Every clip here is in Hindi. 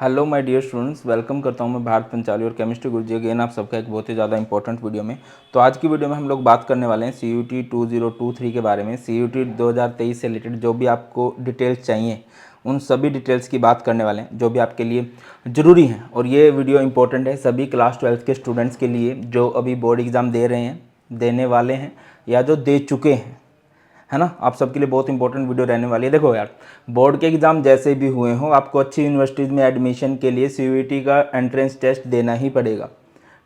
Hello my dear students, welcome करता हूं मैं भारत पंचाली और केमिस्ट्री गुरुजी अगेन आप सबका एक बहुत ही ज़्यादा इंपॉर्टेंट वीडियो में। तो आज की वीडियो में हम लोग बात करने वाले हैं CUET 2023 के बारे में। CUET 2023 से रिलेटेड जो भी आपको डिटेल्स चाहिए उन सभी डिटेल्स की बात करने वाले हैं जो भी आपके लिए ज़रूरी हैं। और ये वीडियो इंपॉर्टेंट है सभी क्लास 12 के स्टूडेंट्स के लिए जो अभी बोर्ड एग्ज़ाम दे रहे हैं, देने वाले हैं या जो दे चुके हैं, है ना। आप सबके लिए बहुत इंपॉर्टेंट वीडियो रहने वाली है। देखो यार, बोर्ड के एग्ज़ाम जैसे भी हुए हों, आपको अच्छी यूनिवर्सिटीज़ में एडमिशन के लिए CUET का एंट्रेंस टेस्ट देना ही पड़ेगा,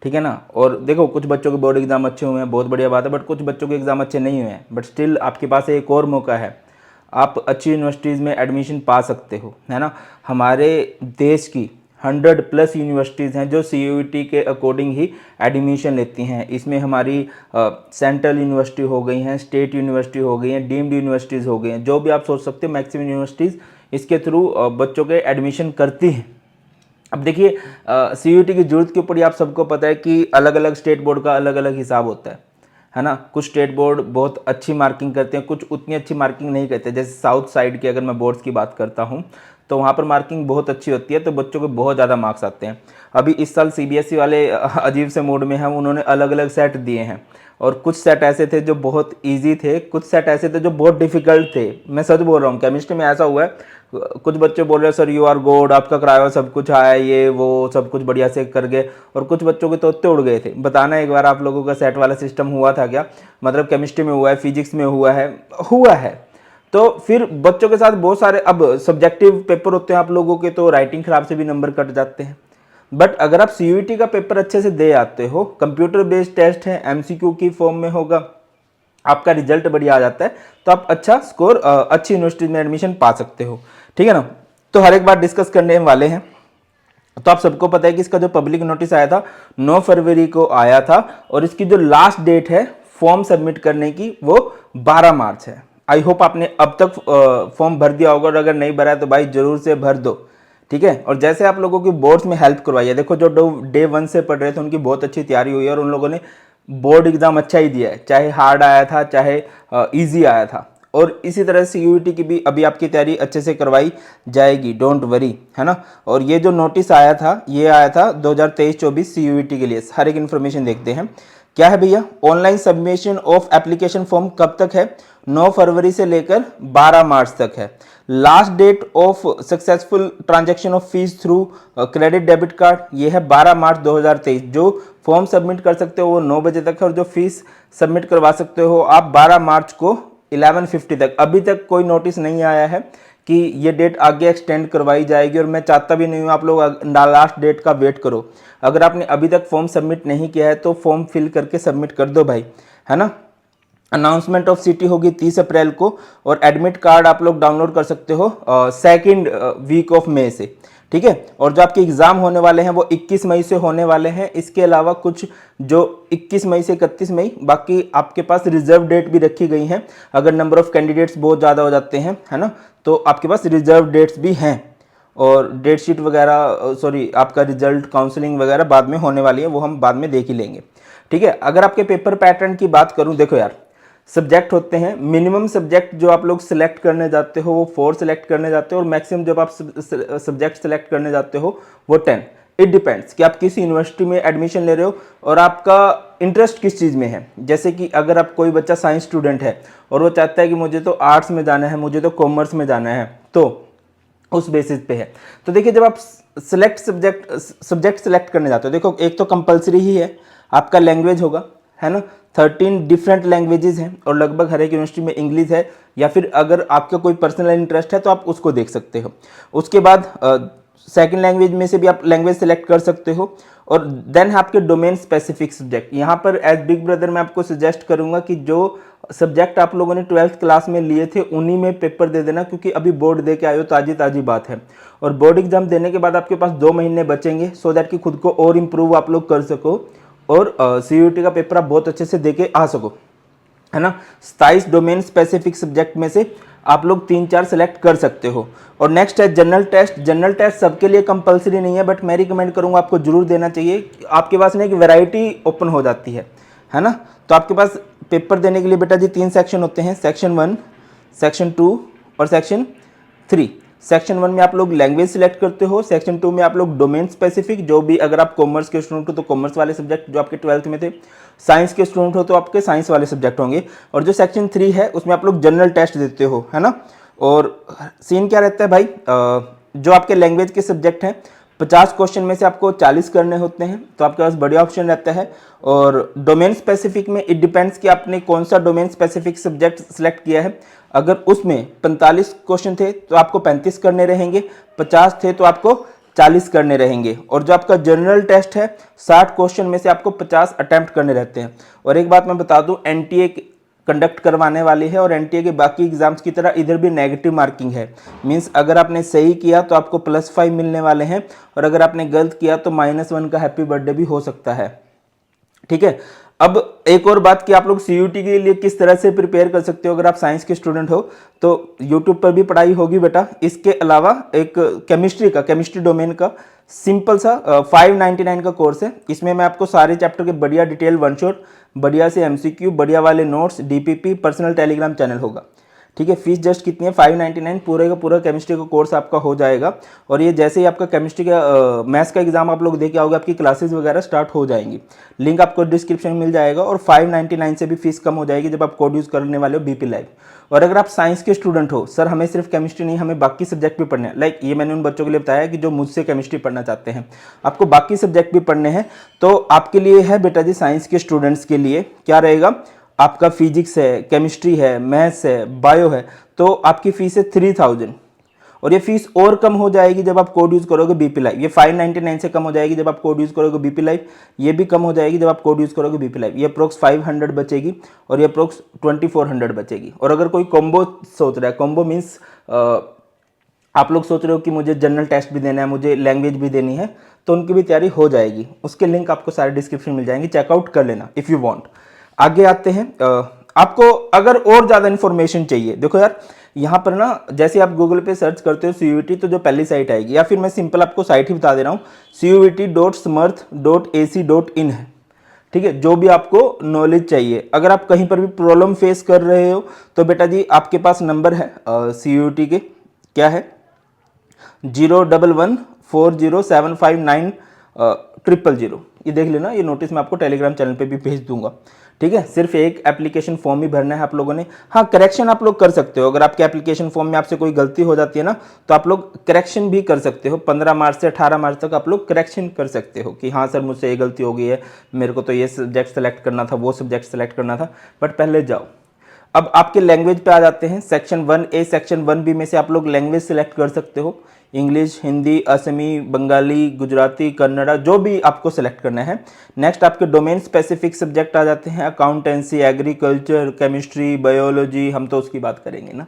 ठीक है ना। और देखो, कुछ बच्चों के बोर्ड एग्ज़ाम अच्छे हुए हैं, बहुत बढ़िया बात है, बट कुछ बच्चों के एग्ज़ाम अच्छे नहीं हुए हैं, बट स्टिल आपके पास एक और मौका है, आप अच्छी यूनिवर्सिटीज़ में एडमिशन पा सकते हो, है ना। हमारे देश की 100+ यूनिवर्सिटीज़ हैं जो CUET के अकॉर्डिंग ही एडमिशन लेती हैं। इसमें हमारी सेंट्रल यूनिवर्सिटी हो गई हैं, स्टेट यूनिवर्सिटी हो गई हैं, डीम्ड यूनिवर्सिटीज़ हो गई हैं, जो भी आप सोच सकते हो मैक्सिमम यूनिवर्सिटीज़ इसके थ्रू बच्चों के एडमिशन करती हैं। अब देखिए, CUET की जरूरत के ऊपर ही आप सबको पता है कि अलग अलग स्टेट बोर्ड का अलग अलग हिसाब होता है ना। कुछ स्टेट बोर्ड बहुत अच्छी मार्किंग करते हैं, कुछ उतनी अच्छी मार्किंग नहीं करते। जैसे साउथ साइड की अगर मैं बोर्ड्स की बात करता हूँ तो वहाँ पर मार्किंग बहुत अच्छी होती है, तो बच्चों को बहुत ज़्यादा मार्क्स आते हैं। अभी इस साल CBSE वाले अजीब से मूड में हैं, उन्होंने अलग अलग सेट दिए हैं और कुछ सेट ऐसे थे जो बहुत इजी थे, कुछ सेट ऐसे थे जो बहुत डिफिकल्ट थे। मैं सच बोल रहा हूँ, केमिस्ट्री में ऐसा हुआ है, कुछ बच्चे बोल रहे हैं सर यू आर गॉड, आपका कराया हुआ सब कुछ आया, ये वो सब कुछ बढ़िया से कर गए, और कुछ बच्चों के तोते उड़ गए थे। बताना एक बार आप लोगों का सेट वाला सिस्टम हुआ था क्या? मतलब केमिस्ट्री में हुआ है, फिजिक्स में हुआ है। तो फिर बच्चों के साथ बहुत सारे अब सब्जेक्टिव पेपर होते हैं आप लोगों के, तो राइटिंग खराब से भी नंबर कट जाते हैं। बट अगर आप CUET का पेपर अच्छे से दे आते हो, कंप्यूटर बेस्ड टेस्ट है, MCQ की फॉर्म में होगा, आपका रिजल्ट बढ़िया आ जाता है, तो आप अच्छा स्कोर अच्छी यूनिवर्सिटी में एडमिशन पा सकते हो, ठीक है ना। तो हर एक बात डिस्कस करने वाले हैं। तो आप सबको पता है कि इसका जो पब्लिक नोटिस आया था 9 फरवरी को आया था, और इसकी जो लास्ट डेट है फॉर्म सबमिट करने की वो 12 मार्च है। आई होप आपने अब तक फॉर्म भर दिया होगा, और अगर नहीं भरा है तो भाई जरूर से भर दो, ठीक है। और जैसे आप लोगों की बोर्ड्स में हेल्प करवाई है, देखो जो डे 1 से पढ़ रहे थे उनकी बहुत अच्छी तैयारी हुई है, और उन लोगों ने बोर्ड एग्जाम अच्छा ही दिया है, चाहे हार्ड आया था चाहे इजी आया था। और इसी तरह से CUET की भी अभी आपकी तैयारी अच्छे से करवाई जाएगी, डोंट वरी, है ना। और ये जो नोटिस आया था, ये आया था 2023-24 CUET के लिए। हर एक इन्फॉर्मेशन देखते हैं क्या है भैया। Online submission of application form कब तक है? 9 फरवरी से लेकर 12 मार्च तक है। Last date of successful transaction of fees through credit debit card, ये है 12 मार्च 2023। जो फॉर्म सबमिट कर सकते हो वो 9 बजे तक है, और जो फीस सबमिट करवा सकते हो आप 12 मार्च को 11:50 तक। अभी तक कोई नोटिस नहीं आया है कि ये डेट आगे एक्सटेंड करवाई जाएगी, और मैं चाहता भी नहीं हूँ आप लोग लास्ट डेट का वेट करो। अगर आपने अभी तक फॉर्म सबमिट नहीं किया है तो फॉर्म फिल करके सबमिट कर दो भाई, है ना। अनाउंसमेंट ऑफ सिटी होगी 30 अप्रैल को, और एडमिट कार्ड आप लोग डाउनलोड कर सकते हो सेकेंड वीक ऑफ मई से, ठीक है। और जो आपके एग्जाम होने वाले हैं वो 21 मई से होने वाले हैं। इसके अलावा कुछ जो 21 मई से 31 मई, बाकी आपके पास रिजर्व डेट भी रखी गई हैं। अगर नंबर ऑफ कैंडिडेट्स बहुत ज़्यादा हो जाते हैं, है ना, तो आपके पास रिजर्व डेट्स भी हैं। और डेट शीट वगैरह, सॉरी, आपका रिजल्ट काउंसलिंग वगैरह बाद में होने वाली है, वो हम बाद में देख ही लेंगे, ठीक है। अगर आपके पेपर पैटर्न की बात करूं, देखो यार, सब्जेक्ट होते हैं, मिनिमम सब्जेक्ट जो आप लोग सिलेक्ट करने जाते हो वो 4 सिलेक्ट करने जाते हो, और मैक्सिमम जब आप सब्जेक्ट सिलेक्ट करने जाते हो वो 10। इट डिपेंड्स कि आप किस यूनिवर्सिटी में एडमिशन ले रहे हो और आपका इंटरेस्ट किस चीज़ में है। जैसे कि अगर आप कोई बच्चा साइंस स्टूडेंट है और वो चाहता है कि मुझे तो आर्ट्स में जाना है, मुझे तो कॉमर्स में जाना है, तो उस बेसिस पे है। तो देखिए, जब आप सब्जेक्ट सेलेक्ट करने जाते हो, देखो एक तो कंपलसरी ही है, आपका लैंग्वेज होगा, है ना। 13 डिफरेंट लैंग्वेजेस हैं, और लगभग हर एक यूनिवर्सिटी में इंग्लिश है, या फिर अगर आपका कोई पर्सनल इंटरेस्ट है तो आप उसको देख सकते हो। उसके बाद सेकंड लैंग्वेज में से भी आप लैंग्वेज सेलेक्ट कर सकते हो। और देन है आपके डोमेन स्पेसिफिक सब्जेक्ट। यहाँ पर एज बिग ब्रदर मैं आपको सजेस्ट करूंगा कि जो सब्जेक्ट आप लोगों ने 12th क्लास में लिए थे उन्हीं में पेपर दे देना, क्योंकि अभी बोर्ड दे के आए हो, ताजी ताजी बात है। और बोर्ड एग्जाम देने के बाद आपके पास 2 महीने बचेंगे, सो दैट कि खुद को और इम्प्रूव आप लोग कर सको, और CUET का पेपर आप बहुत अच्छे से दे के आ सको, है ना। 27 डोमेन स्पेसिफिक सब्जेक्ट में से आप लोग 3-4 सेलेक्ट कर सकते हो। और नेक्स्ट है जनरल टेस्ट। जनरल टेस्ट सबके लिए कंपलसरी नहीं है, बट मैं रिकमेंड करूंगा आपको जरूर देना चाहिए। आपके पास ना एक वैरायटी ओपन हो जाती है ना। तो आपके पास पेपर देने के लिए बेटा जी 3 सेक्शन होते हैं, सेक्शन 1, सेक्शन 2 और सेक्शन 3। सेक्शन 1 में आप लोग लैंग्वेज सिलेक्ट करते हो, सेक्शन 2 में आप लोग डोमेन स्पेसिफिक, जो भी अगर आप कॉमर्स के स्टूडेंट हो तो कॉमर्स वाले सब्जेक्ट जो आपके 12th में थे, साइंस के स्टूडेंट हो तो आपके साइंस वाले सब्जेक्ट होंगे, और जो सेक्शन 3 है उसमें आप लोग जनरल टेस्ट देते हो, है ना। और सीन क्या रहता है भाई, जो आपके लैंग्वेज के सब्जेक्ट हैं 50 क्वेश्चन में से आपको 40 करने होते हैं, तो आपके पास बढ़िया ऑप्शन रहता है। और डोमेन स्पेसिफिक में इट डिपेंड्स कि आपने कौन सा डोमेन स्पेसिफिक सब्जेक्ट सेलेक्ट किया है। अगर उसमें 45 क्वेश्चन थे तो आपको 35 करने रहेंगे, 50 थे तो आपको 40 करने रहेंगे। और जो आपका जनरल टेस्ट है 60 क्वेश्चन में से आपको 50 अटेम्प्ट करने रहते हैं। और एक बात मैं बता दूं, एनटीए कंडक्ट करवाने वाली है, और एनटीए के बाकी एग्जाम्स की तरह इधर भी नेगेटिव मार्किंग है। मींस अगर आपने सही किया तो आपको +5 मिलने वाले हैं, और अगर आपने गलत किया तो -1 का हैप्पी बर्थडे भी हो सकता है। ठीक है। अब एक और बात कि आप लोग सीयूटी के लिए किस तरह से प्रिपेयर कर सकते हो। अगर आप साइंस के स्टूडेंट हो तो यूट्यूब पर भी पढ़ाई होगी बेटा। इसके अलावा एक केमिस्ट्री डोमेन का सिंपल सा 599 का कोर्स है। इसमें मैं आपको सारे चैप्टर के बढ़िया डिटेल वन शॉट, बढ़िया से एमसीक्यू, बढ़िया वाले notes, DPP, personal Telegram channel होगा। ठीक है। फीस जस्ट कितनी है, 599, पूरे का पूरा केमिस्ट्री का कोर्स आपका हो जाएगा। और ये जैसे ही आपका केमिस्ट्री का मैथ्स का एग्जाम आप लोग देके आओगे, आपकी क्लासेस वगैरह स्टार्ट हो जाएंगी। लिंक आपको डिस्क्रिप्शन में मिल जाएगा। और 599 से भी फीस कम हो जाएगी जब आप कोड यूज़ करने वाले हो बीपी लाइव। और अगर आप साइंस के स्टूडेंट हो, सर हमें सिर्फ केमिस्ट्री नहीं, हमें बाकी सब्जेक्ट भी पढ़ने हैं, लाइक ये मैंने उन बच्चों के लिए बताया कि जो मुझसे केमिस्ट्री पढ़ना चाहते हैं, आपको बाकी सब्जेक्ट भी पढ़ने हैं, तो आपके लिए है बेटा जी, साइंस के स्टूडेंट्स के लिए क्या रहेगा, आपका फिजिक्स है, केमिस्ट्री है, मैथ्स है, बायो है, तो आपकी फीस है 3000। और ये फीस और कम हो जाएगी जब आप कोड यूज करोगे बीपी लाइव। ये 599 से कम हो जाएगी जब आप कोड यूज करोगे बीपी लाइव। ये भी कम हो जाएगी जब आप कोड यूज करोगे बीपी लाइव। ये अप्रोक्स 500 बचेगी और ये अप्रोक्स 2400 बचेगी। और अगर कोई कॉम्बो सोच रहा है, कॉम्बो मीन्स आप लोग सोच रहे हो कि मुझे जनरल टेस्ट भी देना है, मुझे लैंग्वेज भी देनी है, तो उनकी भी तैयारी हो जाएगी। उसके लिंक आपको सारे डिस्क्रिप्शन मिल जाएंगे, चेकआउट कर लेना इफ़ यू वांट। आगे आते हैं, आपको अगर और ज़्यादा इन्फॉर्मेशन चाहिए, देखो यार यहाँ पर ना, जैसे आप गूगल पे सर्च करते हो सीयूईटी तो जो पहली साइट आएगी, या फिर मैं सिंपल आपको साइट ही बता दे रहा हूँ, cuit.smrth.ac.in है। ठीक है। जो भी आपको नॉलेज चाहिए, अगर आप कहीं पर भी प्रॉब्लम फेस कर रहे हो तो बेटा जी आपके पास नंबर है सीयूईटी के, क्या है 01140759000। ये देख लेना, ये नोटिस मैं आपको टेलीग्राम चैनल पे भी भेज दूंगा। ठीक है। सिर्फ एक एप्लीकेशन फॉर्म ही भरना है आप लोगों ने। हाँ, करेक्शन आप लोग कर सकते हो। अगर आपके एप्लीकेशन फॉर्म में आपसे कोई गलती हो जाती है ना, तो आप लोग करेक्शन भी कर सकते हो। 15 मार्च से 18 मार्च तक आप लोग करेक्शन कर सकते हो कि हाँ सर मुझसे ये गलती हो गई है, मेरे को तो ये सब्जेक्ट सेलेक्ट करना था, वो सब्जेक्ट सेलेक्ट करना था। बट पहले जाओ, अब आपके लैंग्वेज पे आ जाते हैं। सेक्शन 1A, सेक्शन 1B में से आप लोग लैंग्वेज सेलेक्ट कर सकते हो, इंग्लिश, हिंदी, असमी, बंगाली, गुजराती, कन्नड़ा, जो भी आपको सेलेक्ट करना है। नेक्स्ट आपके डोमेन स्पेसिफिक सब्जेक्ट आ जाते हैं, अकाउंटेंसी, एग्रीकल्चर, केमिस्ट्री, बायोलॉजी, हम तो उसकी बात करेंगे ना।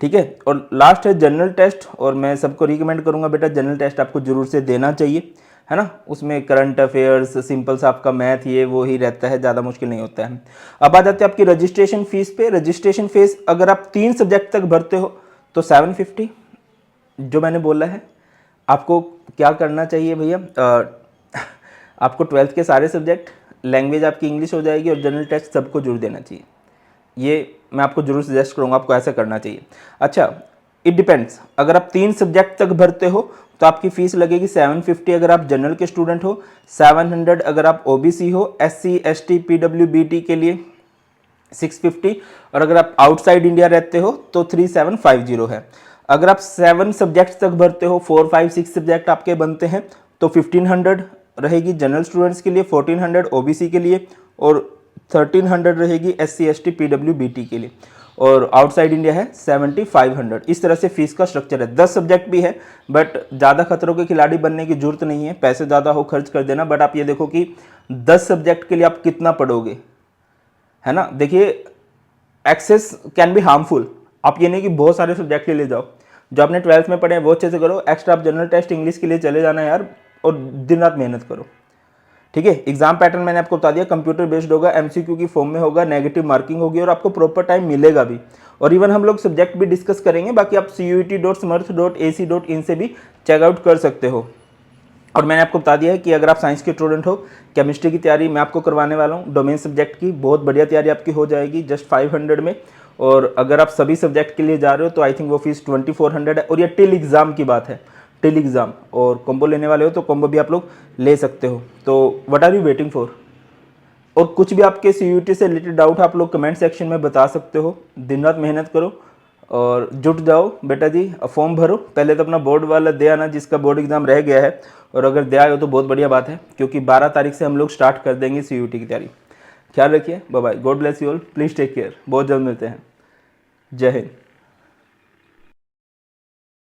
ठीक है। और लास्ट है जनरल टेस्ट, और मैं सबको रिकमेंड करूंगा बेटा जनरल टेस्ट आपको जरूर से देना चाहिए, है ना। उसमें करंट अफेयर्स, सिंपल सा आपका मैथ, ये वो ही रहता है, ज़्यादा मुश्किल नहीं होता है। अब आ जाते हैं आपकी रजिस्ट्रेशन फीस पे। रजिस्ट्रेशन फीस अगर आप 3 सब्जेक्ट तक भरते हो तो 750, जो मैंने बोला है। आपको क्या करना चाहिए भैया, आपको 12th के सारे सब्जेक्ट, लैंग्वेज आपकी इंग्लिश हो जाएगी, और जनरल टेस्ट सबको जरूर देना चाहिए। ये मैं आपको जरूर सजेस्ट करूँगा, आपको ऐसा करना चाहिए। अच्छा, इट डिपेंड्स, अगर आप 3 सब्जेक्ट तक भरते हो तो आपकी फीस लगेगी 750 अगर आप जनरल के स्टूडेंट हो, 700 अगर आप ओबीसी हो, एससी, एसटी, पीडब्ल्यूबीटी के लिए 650, और अगर आप आउटसाइड इंडिया रहते हो तो 3750 है। अगर आप 7 सब्जेक्ट्स तक भरते हो, 4, 5, 6 सब्जेक्ट आपके बनते हैं, तो 1500 रहेगी जनरल स्टूडेंट्स के लिए, 1400 ओबीसी के लिए, और 1300 रहेगी एससी, एसटी, पीडब्ल्यूबीटी के लिए, और आउटसाइड इंडिया है 7500। इस तरह से फीस का स्ट्रक्चर है। 10 सब्जेक्ट भी है, बट ज़्यादा खतरों के खिलाड़ी बनने की जरूरत नहीं है, पैसे ज़्यादा हो खर्च कर देना। बट आप ये देखो कि 10 सब्जेक्ट के लिए आप कितना पढ़ोगे, है ना। देखिए, एक्सेस कैन बी हार्मफुल। आप ये नहीं कि बहुत सारे सब्जेक्ट ले जाओ, जो आपने 12th में पढ़े हैं वो अच्छे से करो, एक्स्ट्रा आप जनरल टेस्ट इंग्लिश के लिए चले जाना यार, और दिन रात मेहनत करो। ठीक है। एग्जाम पैटर्न मैंने आपको बता दिया, कंप्यूटर बेस्ड होगा, एमसीक्यू की फॉर्म में होगा, नेगेटिव मार्किंग होगी, और आपको प्रॉपर टाइम मिलेगा भी। और इवन हम लोग सब्जेक्ट भी डिस्कस करेंगे, बाकी आप cuit.smrth.ac.in से भी चेकआउट कर सकते हो। और मैंने आपको बता दिया है कि अगर आप साइंस के स्टूडेंट हो, केमिस्ट्री की तैयारी मैं आपको करवाने वाला हूँ, डोमेन सब्जेक्ट की बहुत बढ़िया तैयारी आपकी हो जाएगी जस्ट 500 में। और अगर आप सभी सब्जेक्ट के लिए जा रहे हो तो आई थिंक वो फीस 2400 है। और ये टिल एग्ज़ाम की बात है, टिल एग्ज़ाम। और कॉम्बो लेने वाले हो तो कॉम्बो भी आप लोग ले सकते हो। तो what are you waiting for? और कुछ भी आपके CUET से रिलेटेड डाउट आप लोग कमेंट सेक्शन में बता सकते हो। दिन रात मेहनत करो और जुट जाओ बेटा जी, फॉर्म भरो। पहले तो अपना बोर्ड वाला दे आना जिसका बोर्ड एग्जाम रह गया है, और अगर दे आए हो तो बहुत बढ़िया बात है, क्योंकि 12 तारीख से हम लोग स्टार्ट कर देंगे CUET की तैयारी। ख्याल रखिए, bye bye, God bless you all, please take care, बहुत जल्द मिलते हैं। जय हिंद।